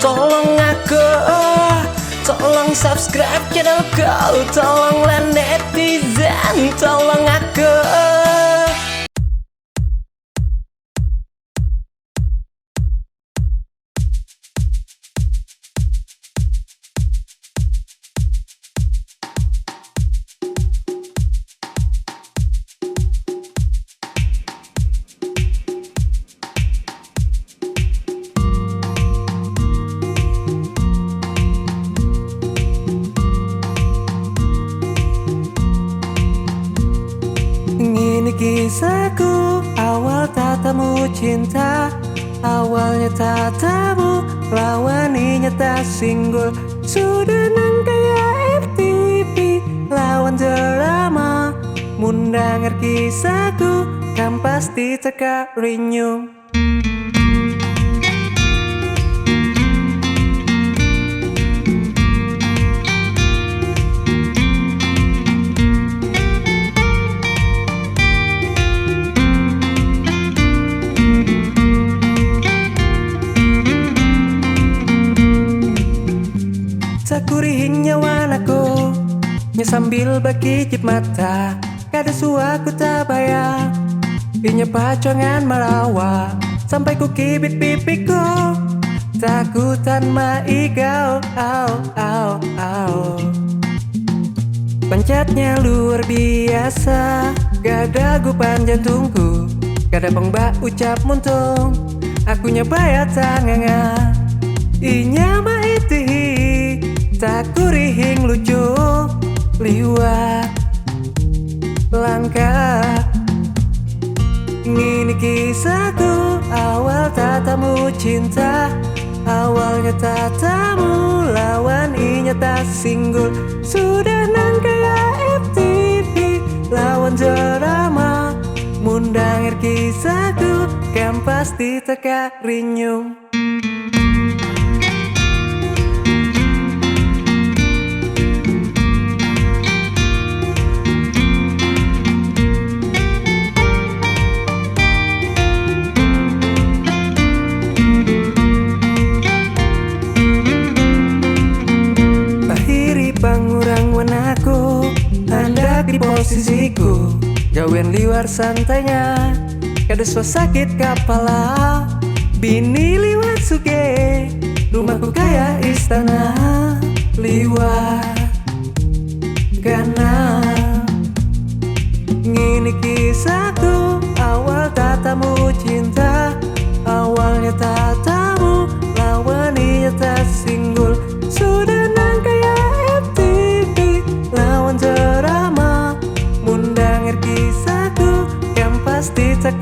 tolong aku, tolong subscribe channelku, tolonglah netizen, tolong aku. Ini kisahku, awal tatamu cinta. Awalnya tatamu, lawaninya tak singgul. Sudah nang kaya FTV, lawan drama. Mundangar kisahku, kan pasti teka rinyum. Sakurihin nyawa aku, nya sambil bakijit mata. Kada suaku tak bayar, inya pacongan marawa. Sampai ku kibit pipiku, takutan maigau, au. Pancatnya luar biasa, gada gupan jantungku. Kada pengbak ucap muntung, akunya bayar tanganga. Inya maitihi, takurihing lucu liwat langkah. Ini kisahku, awal tatamu cinta. Awalnya tatamu, lawan inya tak singgul. Sudah nang kaya FTV, lawan drama. Mundangir kisahku, kan pasti teka rinyum. Pangurang wanaku, hendak di posisiku. Jauhin liwar santainya, kada so sakit kepala. Bini liwat suge, rumahku kaya istana. Liwat gana. Ini kisahku, awal tatamu cinta. Awalnya tatamu, lawan ia tak singgul. Sudah nang kaya lawan drama. Mundangir kisahku, kan pasti tak